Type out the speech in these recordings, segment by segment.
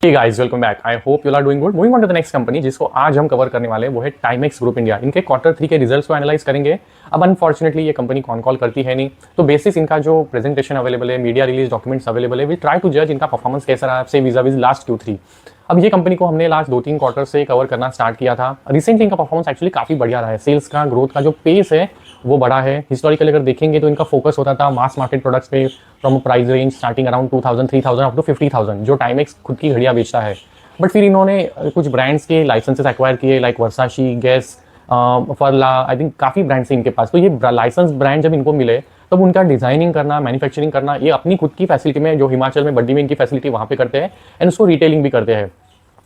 Hey guys, welcome back. I hope you are doing good. Moving on to the next company जिसको आज हम cover करने वाले हैं वो है टाइमेक्स ग्रुप इंडिया। इनके क्वार्टर 3 के रिजल्ट्स को एनालाइज करेंगे। अब अनफॉर्चुनेटली ये कंपनी कॉल करती है नहीं, तो बेसिस इनका जो प्रेजेंटेशन अवेलेबल है, मीडिया रिलीज डॉक्यूमेंट्स अवेलेबल है, विल ट्राई टू जज इनका परफॉर्मेंस कैसा रहा है विजा विज लास्ट Q3। अब ये कंपनी को हमने लास्ट 2-3 क्वार्टर से कवर करना स्टार्ट किया था। रिसेंटली इनका परफॉर्मेंस एक्चुअली काफ़ी बढ़िया रहा है। सेल्स का ग्रोथ का जो पेस है वो बढ़ा है। हिस्टोरिकली अगर देखेंगे तो इनका फोकस होता था मास मार्केट प्रोडक्ट्स पे, from price range starting around 2000-3000 up to 50,000, जो टाइमेक्स खुद की घड़ियाँ बेचता है। बट फिर इन्होंने कुछ ब्रांड्स के लाइसेंसेस एक्वायर किए, लाइक वर्साशी, गैस, फरला, आई थिंक काफ़ी ब्रांड्स हैं इनके पास। तो ये लाइसेंस ब्रांड जब इनको मिले तब उनका डिजाइनिंग करना, मैन्युफैक्चरिंग करना, ये अपनी खुद की फैसिलिटी में, जो हिमाचल में बड्डी में इनकी फैसिलिटी वहाँ पे करते हैं, एंड उसको रिटेलिंग भी करते हैं।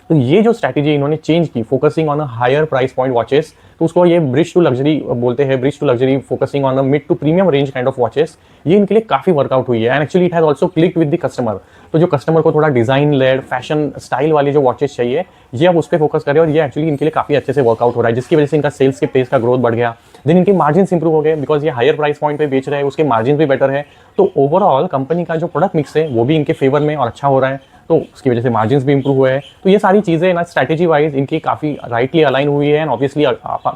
तो ये जो स्ट्रैटेजी इन्होंने चेंज की, focusing on a higher price point watches, तो उसको ये ब्रिज टू लग्जरी बोलते हैं। Bridge to luxury, focusing on a mid to premium range kind of watches, ये इनके लिए काफी वर्कआउट हुई है। And actually it has also click with the customer. तो जो कस्टमर को थोड़ा डिजाइन लेड, फैशन स्टाइल वाली जो वॉचेस चाहिए, ये अब उस पर फोकस करें, और ये एक्चुअली इनके लिए काफी अच्छे से वर्कआउट हो रहा है, जिसकी वजह से इनका सेल्स के पेस का ग्रोथ बढ़ गया। देन इनके मार्जिन इंप्रूव हो गए, बिकॉज ये हायर प्राइस पॉइंट पे बेच रहे हैं, उसके मार्जिन भी बेटर है। तो ओवरऑल कंपनी का जो प्रोडक्ट मिक्स है वो भी इनके फेवर में और अच्छा हो रहा है, तो उसकी वजह से मार्जिन भी इंप्रूव हुए हैं। तो ये सारी चीज़ें ना स्ट्रैटेजी वाइज इनकी काफ़ी राइटली अलाइन हुई है। And obviously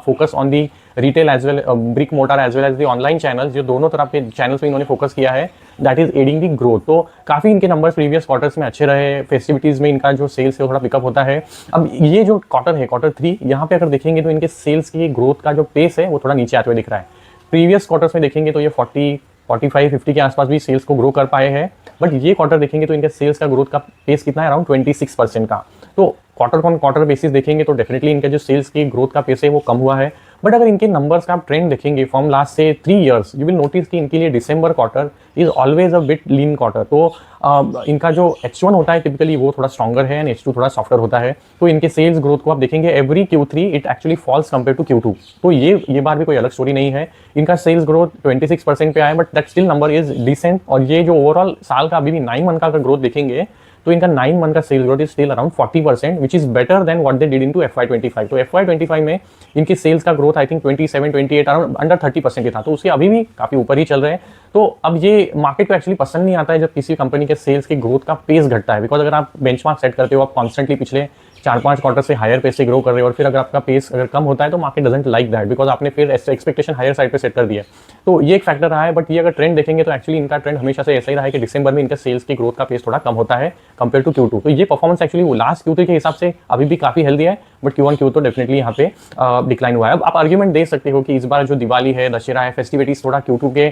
focus on the retail as well, brick mortar as well as the online channels, जो दोनों तरह के चैनल्स में इन्होंने फोकस किया है, that is adding the growth. तो काफ़ी इनके नंबर्स प्रीवियस क्वार्टर्स में अच्छे रहे। फेस्टिविटीज़ में इनका जो सेल्स है वो थोड़ा पिकअप होता है। अब ये जो क्वार्टर है, क्वार्टर 3, यहाँ पे अगर देखेंगे तो इनके सेल्स की ग्रोथ का जो पेस है वो थोड़ा नीचे आते हुए दिख रहा है। प्रीवियस क्वार्टर्स में देखेंगे तो ये 40, 45, 50 के आसपास भी सेल्स को ग्रो कर पाए हैं। बट ये क्वार्टर देखेंगे तो इनके सेल्स का ग्रोथ का पेस कितना है, अराउंड 26% का। तो क्वार्टर ऑन क्वार्टर बेसिस देखेंगे तो डेफिनेटली इनका जो सेल्स की ग्रोथ का पेस है वो कम हुआ है। बट अगर इनके नंबर्स का आप ट्रेंड देखेंगे फ्रॉम लास्ट से 3 ईयर्स, यू विल नोटिस कि इनके लिए December quarter is always a bit lean quarter. तो इनका जो H1 होता है टिपिकली वो थोड़ा स्ट्रॉगर है, एंड H2 थोड़ा सॉफ्टर होता है। तो इनके सेल्स ग्रोथ को आप देखेंगे every Q3 it actually falls compare to Q2। तो ये बार भी कोई अलग स्टोरी नहीं है। इनका सेल्स ग्रोथ 26% पे आया, but that still number is decent. और ये जो ओवरऑल साल का अभी भी 9 मंथ का अगर ग्रोथ देखेंगे तो इनका 9 मंथ का sales growth is still around 40%, which is better than what they did into FY25। तो FY25 में इनके सेल्स का growth I think 27-28 around under 30% ही था, तो उससे अभी भी काफी ऊपर ही चल रहे हैं। तो अब ये मार्केट को एक्चुअली पसंद नहीं आता है जब किसी कंपनी के सेल्स की ग्रोथ का पेस घटता है, बिकॉज अगर आप बेंचमार्क सेट करते हो, आप कॉन्स्टेंटली पिछले 4-5 क्वार्टर से हायर पेस से ग्रो कर रहे हो, और फिर अगर आपका पेस अगर कम होता है तो market doesn't like that, because आपने फिर एक्सपेक्टेशन हायर साइड पे सेट कर दिया। तो ये एक फैक्टर रहा है। बट ये अगर ट्रेंड देखेंगे तो एक्चुअली इनका ट्रेंड हमेशा से ऐसा ही रहा है कि दिसंबर में इनका सेल्स की ग्रोथ का पेस थोड़ा कम होता है कंपेयर टू Q2। तो ये परफॉर्मेंस एक्चुअली लास्ट Q3 के हिसाब से अभी भी काफी हेल्दी है, बट Q1 Q2 तो डेफिनेटली यहाँ पे डिक्लाइन हुआ है। अब आप आर्ग्यूमेंट दे सकते हो कि इस बार जो दिवाली है, दशहरा है, फेस्टिविटीज थोड़ा Q2 के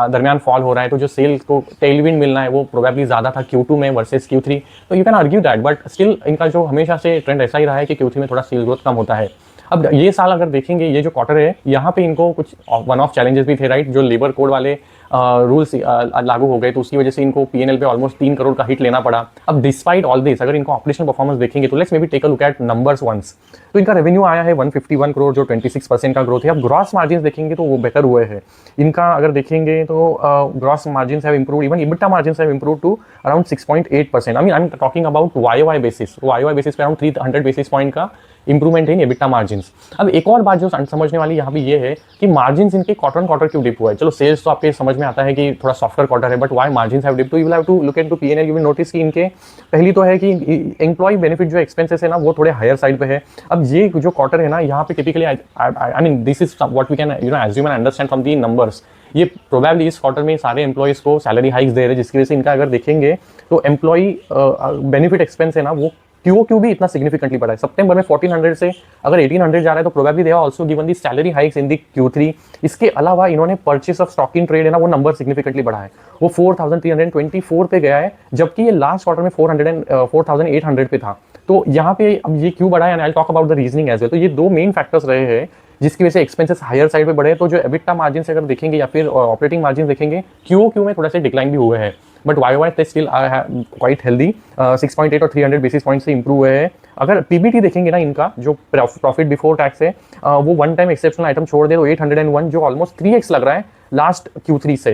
दरमियान फॉल हो रहा है, तो जो सेल्स को टेलविंड मिलना है वो प्रोबेबली ज्यादा था Q2 में वर्सेस Q3। तो you can argue that, but still इनका जो हमेशा से ट्रेंड ऐसा ही रहा है कि Q3 में थोड़ा सेल्स ग्रोथ कम होता है। अब ये साल अगर देखेंगे, ये जो क्वार्टर है, यहाँ पे इनको कुछ वन ऑफ चैलेंजेस भी थे, राइट। जो लेबर कोड वाले रूल्स लागू हो गए, तो उसकी वजह से इनको P&L पे ऑलमोस्ट 3 करोड़ का हिट लेना पड़ा। अब डिस्पाइट ऑल दिस, अगर इनको ऑपरेशनल परफॉर्मेंस देखेंगे तो let's maybe take a look at numbers once. तो इनका रेवेन्यू आया है 151 करोड़, जो 26% का ग्रोथ है। अब ग्रॉस मार्जिन देखेंगे तो वो बेटर हुए हैं। इनका अगर देखेंगे तो gross margin have improved, even EBITDA margin have improved to around 6.8%। I am talking about YOY basis. YOY basis पे अराउंड 300 बेसिस पॉइंट का इंप्रूवमेंट है इन EBITDA मार्जिन्स। अब एक और बात जो समझने वाली यहाँ भी ये है कि मार्जिन्स इनके क्वार्टर ऑन क्वार्टर क्यों डिप हुआ है। चलो सेल्स तो आपके समझ में आता है कि थोड़ा सॉफ्टर क्वार्टर है, but why margins have dip, तो you will have to look into P&L। You will notice कि इनके पहली तो है कि एम्प्लॉय बेनिफिट जो एक्सपेंसेस है ना वो थोड़े हायर साइड पे है। अब ये जो क्वार्टर है ना, यहाँ पे typically I mean this is what we can assume and understand from the numbers. ये प्रोबेबली इस क्वार्टर में सारे एम्प्लॉइज को सैलरी हाइक्स दे रहे हैं, जिसकी वजह से इनका अगर देखेंगे तो एम्प्लॉय बेनिफिट एक्सपेंस है ना वो QOQ भी इतना सिग्निफिकेंटली बढ़ा है। सितंबर में 1400 से अगर 1800 जा रहा है, तो probably they are also given the salary hikes in the Q3। इसके अलावा इन्होंने purchase of stock in trade है ना वो नंबर सिग्निफिकेंटली बढ़ा है, वो 4324 पे गया है, जबकि ये लास्ट क्वार्टर में 4800 पे था। तो यहाँ पे अब ये क्यों बढ़ा है, and I will talk about the reasoning as well. तो ये दो मेन फैक्टर्स रहे हैं जिसकी वजह से एक्सपेंसेस हायर साइड पे बढ़े। तो जो EBITDA मार्जिन से अगर देखेंगे या फिर ऑपरेटिंग मार्जिन देखेंगे, QOQ में थोड़ा सा डिक्लाइन भी हुए हैं, but YOY they still are quite healthy, 6.8 और 300 बेसिस पॉइंट से इंप्रूव हुए हैं। अगर PBT देखेंगे ना इनका, जो प्रॉफिट बिफोर टैक्स है, वो वन टाइम एक्सेप्शनल आइटम छोड़ दे तो 801, जो ऑलमोस्ट 3x लग रहा है लास्ट Q3 से।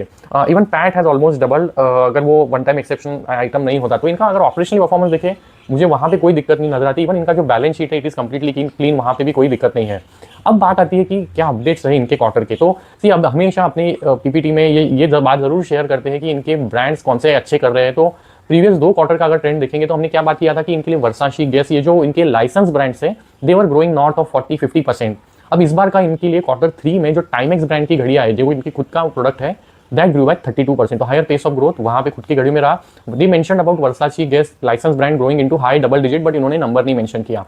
Even PAT has almost double, अगर वो वन टाइम एक्सेप्शनल आइटम नहीं होता। तो इनका अगर ऑपरेशनल परफॉर्मेंस देखें, मुझे वहाँ पे कोई दिक्कत नहीं नजर आती। इवन इनका जो बैलेंस शीट है इट इज कंप्लीटली क्लीन, वहाँ पे भी कोई दिक्कत नहीं है। अब बात आती है कि क्या अपडेट्स रहे इनके क्वार्टर के। तो सी अब हमेशा अपने PPT में ये बात जरूर शेयर करते हैं कि इनके ब्रांड्स कौन से अच्छे कर रहे हैं। तो प्रीवियस 2 क्वार्टर का अगर ट्रेंड देखेंगे तो हमने क्या बात किया था कि इनके लिए वर्साची गेस, ये जो इनके लाइसेंस ब्रांड्स है, दे वर ग्रोइंग नॉर्थ ऑफ 40-50%। अब इस बार का इनके लिए Q3 में जो टाइमेक्स ब्रांड की घड़ियां है, जो इनकी खुद का प्रोडक्ट है, दैट ग्रू बाय 32%। तो हायर पेस ऑफ ग्रोथ वहां पे खुद की घड़ी में रहा। They mention about Versace Guess license brand growing into high double digit, but इन्होंने नंबर नहीं मेंशन किया।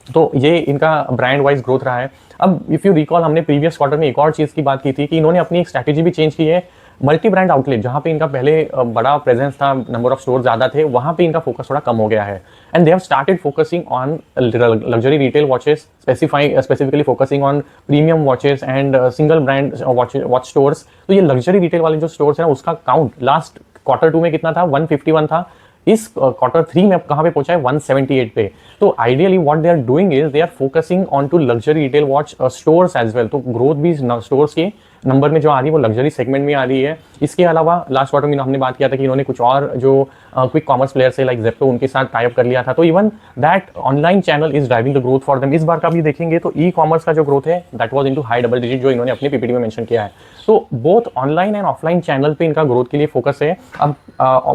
तो ये इनका ब्रांड वाइज ग्रोथ रहा है। अब इफ यू रिकॉल, हमने प्रीवियस क्वार्टर में एक और चीज़ की बात की थी कि इन्होंने अपनी एक स्ट्रैटेजी भी चेंज की है। मल्टी ब्रांड आउटलेट, जहाँ पे इनका पहले बड़ा प्रेजेंस था, नंबर ऑफ स्टोर ज़्यादा थे, वहाँ पे इनका फोकस थोड़ा कम हो गया है। And they have started focusing on luxury retail watches, specifically focusing on premium watches and single brand watch stores. तो ये लग्जरी रिटेल वाले जो स्टोर्स है ना, उसका काउंट लास्ट Q2 में कितना था? 151 था। इस Q3 में कहाँ पे पहुंचा है? 178 पे। तो ideally what they are doing is they are focusing on to luxury retail watch stores as well. तो ग्रोथ भी स्टोर्स के नंबर में जो आ रही है वो लग्जरी सेगमेंट में आ रही है। इसके अलावा लास्ट क्वार्टर में हमने बात किया था कि इन्होंने कुछ और जो क्विक कॉमर्स प्लेयर्स है लाइक जेप्टो, उनके साथ टाइप कर लिया था। तो even that online channel is driving the growth for them. इस बार का भी देखेंगे तो ई कॉमर्स का जो ग्रोथ है that was into high double digit, जो इन्होंने अपने पीपीटी में मेंशन किया है। तो both online and offline channel पे इनका ग्रोथ के लिए फोकस है। अब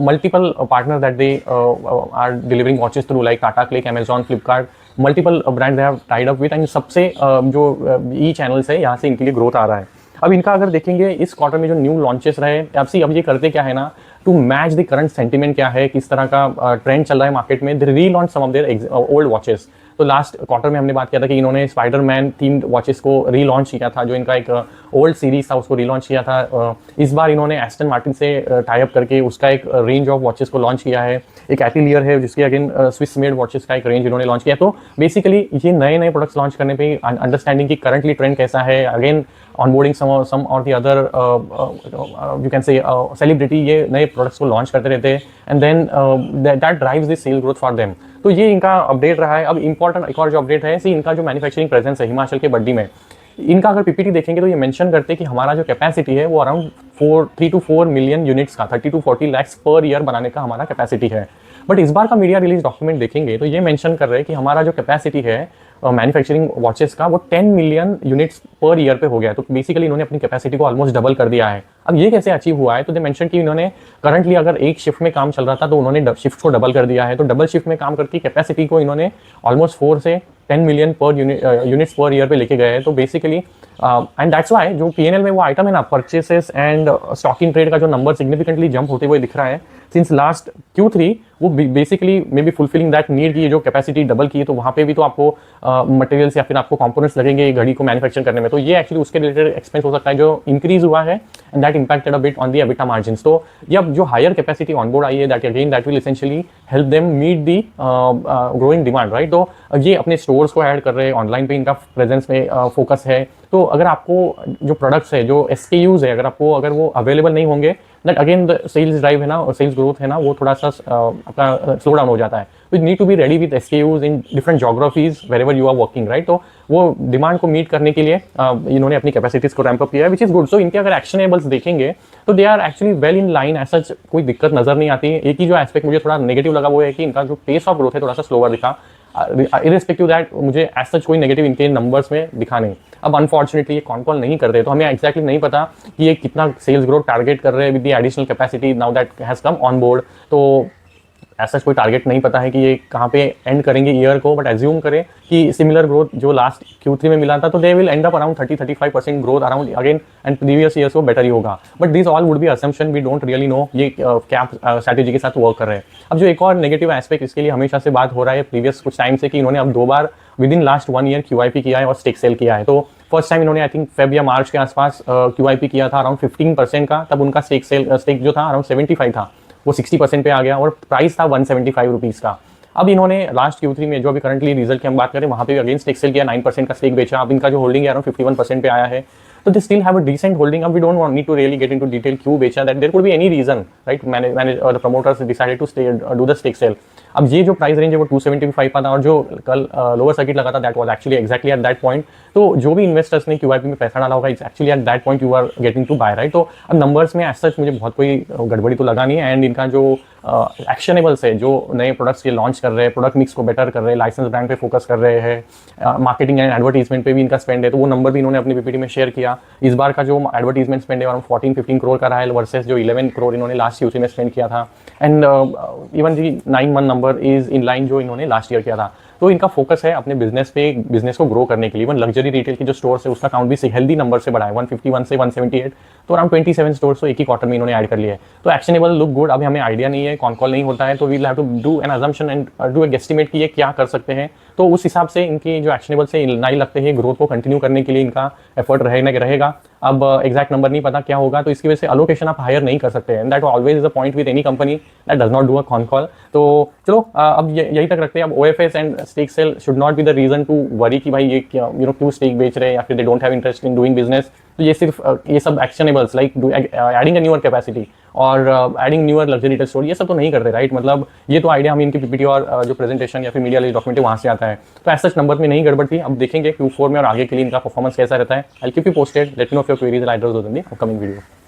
multiple partner that they are delivering watches through like Tata Cliq, Amazon, Flipkart, multiple brand they have tied up with, and सबसे जो ई चैनल्स है यहाँ से इनके लिए ग्रोथ आ रहा है। अब इनका अगर देखेंगे इस क्वार्टर में जो न्यू लॉन्चेस रहे, अब ये करते क्या है ना, to match the current sentiment क्या है, किस तरह का ट्रेंड चल रहा है मार्केट में, they relaunch some of their old watches. तो लास्ट क्वार्टर में हमने बात किया था कि इन्होंने स्पाइडरमैन थीम्ड वॉचेस को रीलॉन्च किया था, जो इनका एक ओल्ड सीरीज था उसको रीलॉन्च किया था। इस बार इन्होंने एस्टन मार्टिन से टाई अप करके उसका एक रेंज ऑफ वॉचेस को लॉन्च किया है। एक एटिलियर है जिसके अगेन स्विस मेड वॉचेस का एक रेंज इन्होंने लॉन्च किया। तो बेसिकली ये नए नए प्रोडक्ट्स लॉन्च करने पे अंडरस्टैंडिंग की करंटली ट्रेंड कैसा है, अगेन ऑनबोर्डिंग सम और the other you can say celebrity, ये नए प्रोडक्ट्स को लॉन्च करते रहते हैं and then that drives the sale growth for them. तो ये इनका अपडेट रहा है। अब इंपॉर्टेंट एक और जो अपडेट है, इनका जो मैन्युफैक्चरिंग प्रेजेंस है हिमाचल के बड्डी में, इनका अगर पीपीटी देखेंगे तो ये मेंशन करते हैं कि हमारा जो कैपेसिटी है वो अराउंड 3 to 4 मिलियन यूनिट्स का, 30 to 40 लाख पर ईयर बनाने का हमारा कैपेसिटी है। बट इस बार का मीडिया रिलीज डॉक्यूमेंट देखेंगे तो ये मेंशन कर रहे हैं कि हमारा जो कैपेसिटी है मैन्युफैक्चरिंग वॉचेस का वो 10 मिलियन यूनिट्स पर ईयर पे हो गया है। तो बेसिकली इन्होंने अपनी कैपेसिटी को ऑलमोस्ट डबल कर दिया है। अब ये कैसे अचीव हुआ है, तो दे मेंशन कि इन्होंने करंटली अगर एक शिफ्ट में काम चल रहा था तो उन्होंने शिफ्ट को डबल कर दिया है। तो डबल शिफ्ट में काम करके कैपेसिटी को इन्होंने ऑलमोस्ट 4 से 10 मिलियन पर यूनिट्स पर ईयर पे लेके गए हैं। तो बेसिकली एंड दैट्स वाई जो पीएनएल में वो आइटम है ना, purchases and stock in trade का जो नंबर सिग्निफिकेंटली जंप होते हुए दिख रहा है सिंस लास्ट Q3, वो basically may be fulfilling that need की जो कैपेसिटी डबल की है। तो वहाँ पे भी तो आपको मटेरियल्स या फिर आपको कंपोनेंट्स लगेंगे घड़ी को मैन्युफैक्चर करने में। तो ये एक्चुअली उसके रिलेटेड एक्सपेंस हो सकता है जो इंक्रीज हुआ है and that impacted a bit on the EBITDA margins. तो ये अब जो हायर कैपेसिटी ऑनबोर्ड आई है that will essentially help them meet the growing demand, right. तो ये अपने स्टोर्स को ऐड कर रहे हैं, ऑनलाइन पे इनका प्रेजेंस में फोकस है। तो अगर आपको जो प्रोडक्ट्स है, जो SKUs है, अगर वो अवेलेबल नहीं होंगे, that again the sales drive है ना और सेल्स ग्रोथ है ना, वो थोड़ा सा आपका स्लो डाउन हो जाता है। तो you need to be ready with SKUs in different geographies wherever you are working, right. तो वो डिमांड को मीट करने के लिए इन्होंने अपनी कैपेसिटीज को रैंप अप किया है, विच इज गुड। सो इनके अगर एक्शनेबल्स देखेंगे तो they are actually well in line, ऐसा कोई दिक्कत नजर नहीं आती। एक ही जो एस्पेक्ट मुझे थोड़ा नेगेटिव लगा वो है कि इनका जो पेस ऑफ ग्रोथ है थोड़ा सा स्लोवर दिखा। इरेस्पेक्टिव दैट मुझे एज सच कोई नेगेटिव इनके नंबर्स में दिखा नहीं। अब अनफॉर्चुनेटली ये कॉल नहीं करते, तो हमें एक्जैक्टली नहीं पता कि ये कितना सेल्स ग्रोथ टारगेट कर रहे हैं with the additional capacity now that has come on board. तो ऐसा कोई टारगेट नहीं पता है कि ये कहाँ पे एंड करेंगे ईयर को, बट एज्यूम करें कि सिमिलर ग्रोथ जो लास्ट Q3 में मिला था तो they will end up around 30-35% growth around again, and previous years को बेटर ही होगा। But this all would be assumption, we don't really know ये क्या स्ट्रैटेजी के साथ वर्क कर रहे हैं। अब जो एक और नेगेटिव एस्पेक्ट इसके लिए हमेशा से बात हो रहा है प्रीवियस कुछ टाइम से, कि इन्होंने अब 2 बार with in last 1 year QIP किया है और स्टेक सेल किया है। तो फर्स्ट टाइम इन्होंने आई थिंक फेब या मार्च के आसपास QIP किया था अराउंड 15% का, तब उनका स्टेक जो था अराउंड 75 था, वो 60% पे आ गया और प्राइस था 175 रुपीज़ का। अब इन्होंने लास्ट Q3 में जो अभी करंटली रिजल्ट की हम बात करें वहाँ पे भी अगेन स्टेक सेल किया, 9% का स्टेक बेचा। अब इनका जो होल्डिंग है अराउंड 51% पे आया है। तो they still have a decent holding. अब we don't need to really get into detail क्यों बेचा, that there could be any reason, right. मैंने the promoters decided to do the stake sale. अब ये जो प्राइस रेंज है वो 275 का था और जो कल लोअर सर्किट लगा था that was actually exactly at that point तो जो भी इन्वेस्टर्स ने QIP में पैसा डाला होगा, it's actually at that point you are getting to buy, right. तो अब नंबर्स में एज सच मुझे बहुत कोई गड़बड़ी तो लगा नहीं है, एंड इनका जो एक्शनेबल्स है, जो नए प्रोडक्ट्स ये लॉन्च कर रहे हैं, प्रोडक्ट मिक्स को बेटर कर रहे हैं, लाइसेंस ब्रांड पे फोकस कर रहे हैं, मार्केटिंग एंड एडवर्टीजमेंट पे भी इनका स्पेंड है, तो वो नंबर भी इन्होंने अपनी PPT में शेयर किया। इस बार का जो एडवर्टीजमेंट स्पेंड है अराउंड 14-15 करोड़ का रहा है, वर्सेस जो 11 करोड़ इन्होंने लास्ट ईयर में स्पेंड किया था। एंड इवन जी 9 month number is in line जो इन्होंने लास्ट ईयर किया था। तो इनका फोकस है अपने बिजनेस पे, बिजनेस को ग्रो करने के लिए। इवन लग्जरी रिटेल की जो स्टोर्स है उसका काउंट भी हेल्दी नंबर से बढ़ा है, 151 से 178, तो अराउंड 27 स्टोर्स तो एक ही क्वार्टर में इन्होंने ऐड कर लिया है। तो एक्शनेबल लुक गुड। अभी हमें आइडिया नहीं है, कॉन कॉल नहीं होता है, तो we will have to do an assumption and do a guesstimate कि ये क्या कर सकते हैं। तो उस हिसाब से इनकी जो एक्शनेबल से नहीं लगते हैं, ग्रोथ को कंटिन्यू करने के लिए इनका एफर्ट रहेगा। अब एग्जैक्ट नंबर नहीं पता क्या होगा, तो इसकी वजह से अलोकेशन आप हायर नहीं कर सकते हैं, and that always is a point with any company that does not do a con call. तो चलो अब यही तक रखते हैं। अब OFS and stake sale should not be the reason to worry कि भाई ये क्यों स्टेक बेच रहे हैं, या फिर they don't have interest in doing business. तो ये सिर्फ ये सब actionables like adding a newer capacity और adding newer luxury retail store, ये सब तो नहीं करते, राइट। मतलब ये तो आइडिया हमें इनकी PPT और जो प्रेजेंटेशन या फिर मीडिया डॉक्यूमेंट है वहाँ से आता है। तो ऐसा नंबर में नहीं गड़बड़ थी। अब देखेंगे Q4 में और आगे के लिए इनका परफॉर्मेंस कैसा रहता है। I keep you posted, let me know if your queries ideas in the upcoming video.